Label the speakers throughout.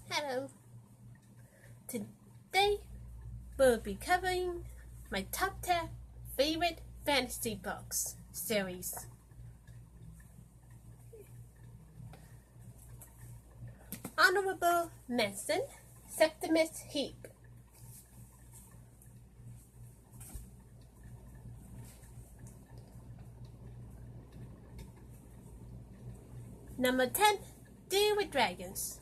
Speaker 1: Hello. Today we'll be covering my top 10 favorite fantasy books series. Honorable mention, Septimus Heap. Number 10, Deal with Dragons.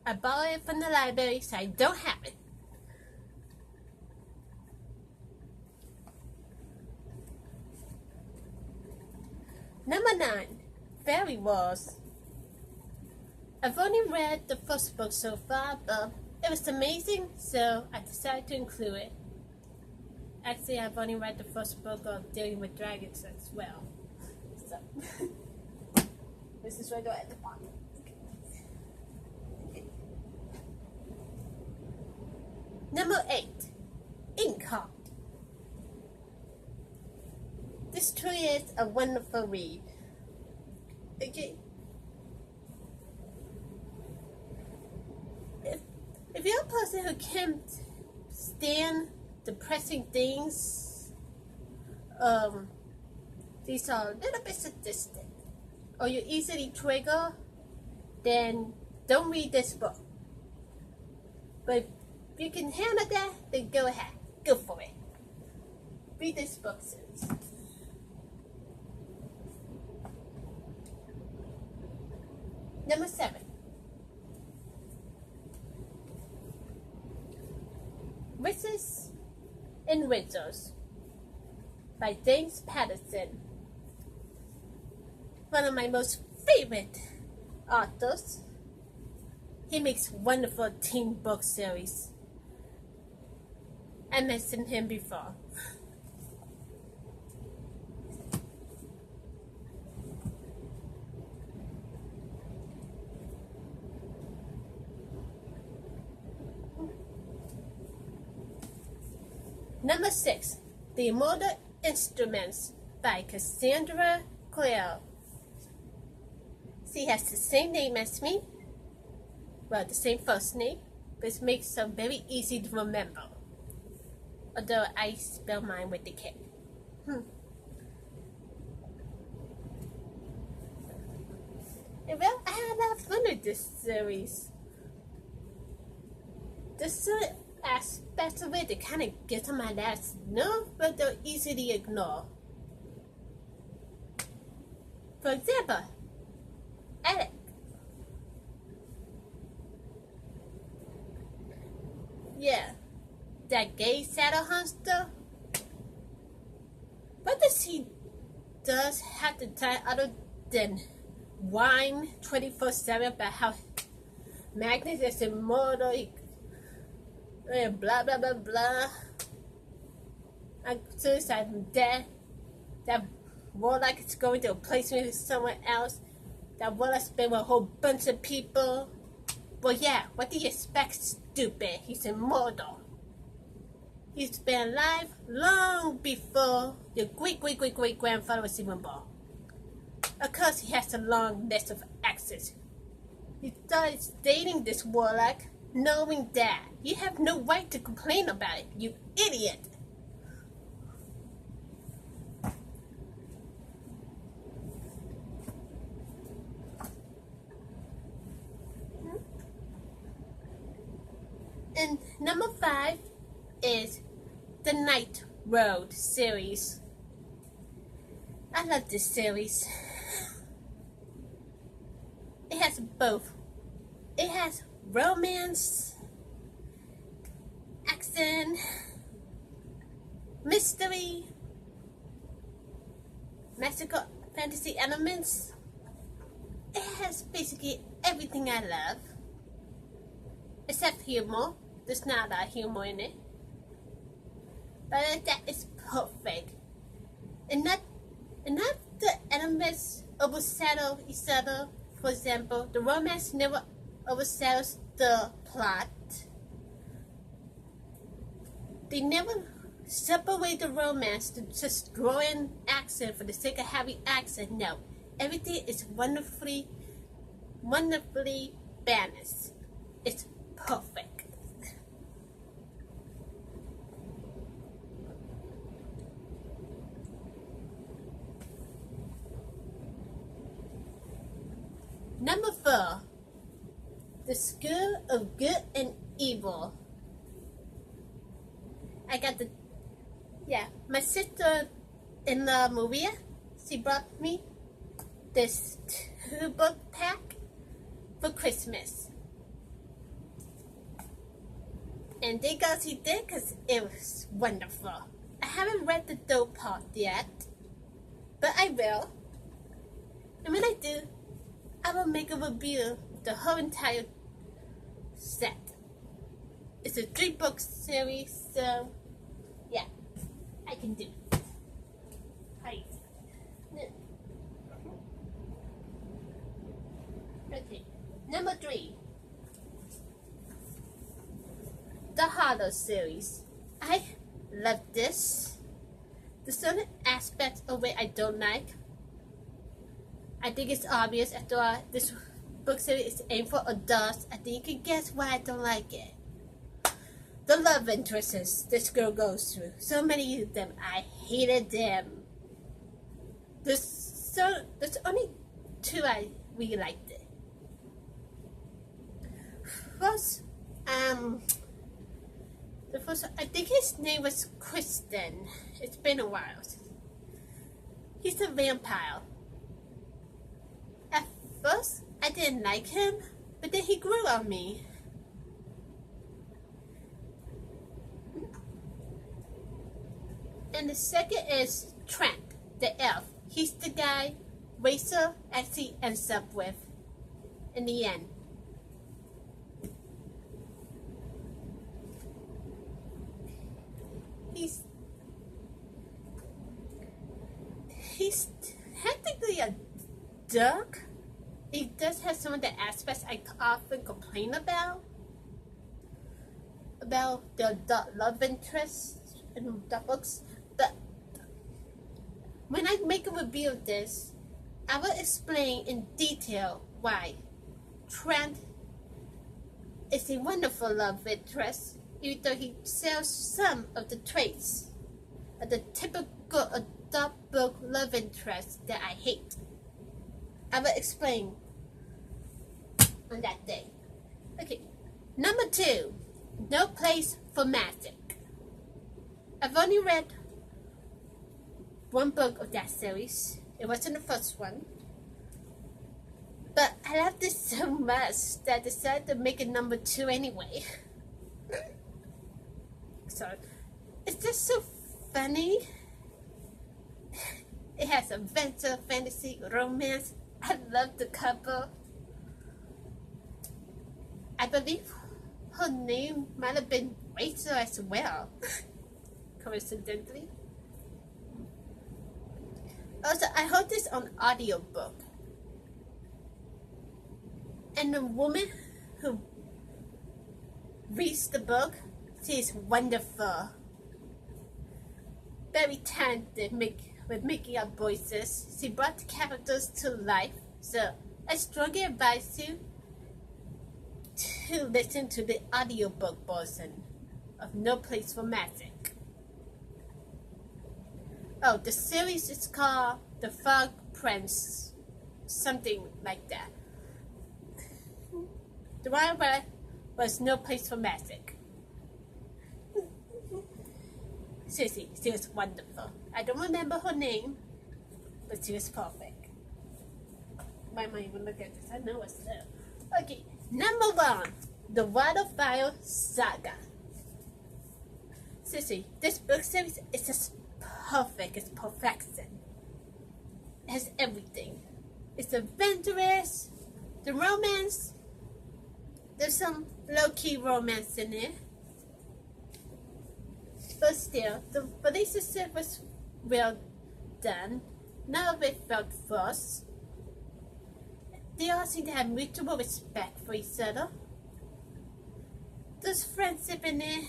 Speaker 1: I borrowed it from the library, so I don't have it. Number 9, Fairy Wars. I've only read the first book so far, but it was amazing, so I decided to include it. Actually, I've only read the first book of Dealing with Dragons as well. So, this is right at the bottom. Number 8, Inkheart. This truly is a wonderful read. Okay. If you're a person who can't stand depressing things, these are a little bit sadistic, or you easily trigger, then don't read this book. But if you can handle that, then go ahead. Go for it. Read this book series. Number 7. Witches and Wizards by James Patterson. One of my most favorite authors. He makes wonderful teen book series. I mentioned him before. Number 6, The Immortal Instruments by Cassandra Clare. She has the same name as me. Well, the same first name, but it makes them very easy to remember. Although I spell mine with the K. And well, I had a lot of fun with this series. The certain aspects of it that kind of gets on my last nerve, but they're easy to ignore. For example, Alec. Yeah, that gay saddle hunter. What does he does have to tell other than whine 24/7 about how Magnus is immortal? And blah blah blah blah. I'm suicide, I'm dead. That warlock is going to replace me with someone else. That warlock's been with a whole bunch of people. Well, yeah, what do you expect, stupid? He's immortal. He's been alive long before your great grandfather was even born. Of course, he has a long list of exes. He started dating this warlock, knowing that. You have no right to complain about it, you idiot. And number 5 is the Night Road series. I love this series. It has both. It has romance, action, mystery, magical fantasy elements. It has basically everything I love. Except humor. There's not a lot of humor in it. But that is perfect. And not the elements overshadow each other. For example, the romance never overshadows the plot. They never separate the romance to just growing accent for the sake of having accent. No, everything is wonderfully balanced. It's perfect. Number 4, The School of Good and Evil. I got my sister in the movie, she brought me this 2-book pack for Christmas. And thank God she did, because it was wonderful. I haven't read the third part yet, but I will. And when I do, I will make a review of the whole entire set. It's a 3-book series, so yeah, I can do it. Hi. Okay, number 3, the Hollow series. I love this. There's certain aspects of it I don't like. I think it's obvious after all, this book series is aimed for adults. I think you can guess why I don't like it. The love interests this girl goes through. So many of them, I hated them. There's only 2 I really liked it. First, the first, I think his name was Kristen. It's been a while. He's a vampire. At first, I didn't like him, but then he grew on me. And the second is Trent, the elf. He's the guy Rachel actually ends up with in the end. He's technically a duck. He does have some of the aspects I often complain about the adult love interest in the books. But when I make a review of this, I will explain in detail why Trent is a wonderful love interest, even though he sells some of the traits of the typical adult book love interest that I hate. I will explain on that day. Okay, number 2, No Place for Magic. I've only read 1 book of that series. It wasn't the first one. But I loved it so much that I decided to make it number 2 anyway. So, it's just so funny. It has adventure, fantasy, romance. I love the couple. I believe her name might have been Rachel as well, coincidentally. Also, I heard this on audiobook. And the woman who reads the book, she is wonderful. Very talented with making up voices. She brought the characters to life. So I strongly advise you to listen to the audiobook version of No Place for Magic. Oh, the series is called The Frog Prince, something like that. The one was No Place for Magic. Seriously, she was wonderful. I don't remember her name, but she was perfect. Why am I even looking at this? I know it's there. Okay, number 1, The Wildfire Saga. Seriously, this book series is just perfect. It's perfection. It has everything. It's adventurous, the romance. There's some low-key romance in it. But still, the relationship was well done. None of it felt forced. They all seem to have mutual respect for each other. There's friendship in it.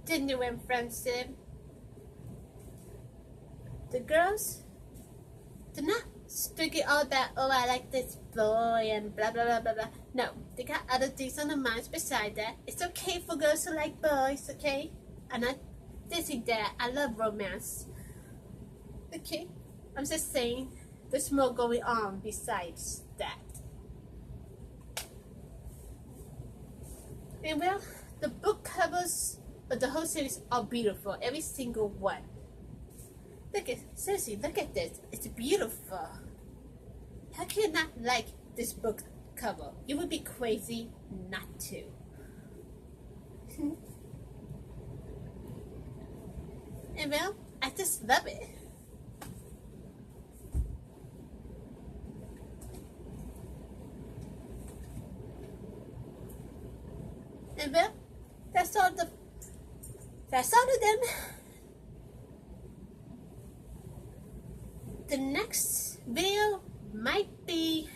Speaker 1: genuine friendship. The girls do not strictly all that, oh, I like this boy and blah blah blah blah blah. No, they got other things on their minds beside that. It's okay for girls to like boys, okay? I'm not dissing that. I love romance. Okay? I'm just saying there's more going on besides that. And well, the book covers of the whole series are beautiful. Every single one. Seriously, look at this. It's beautiful. How can you not like this book cover? You would be crazy not to. And well, I just love it. And well, that's all of them. The next video might be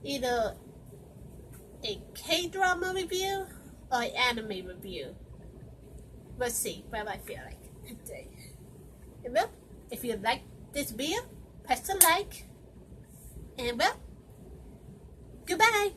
Speaker 1: either a K-drama review or an anime review. We'll see what I feel like today. And well, if you like this video, press the like. And well, goodbye.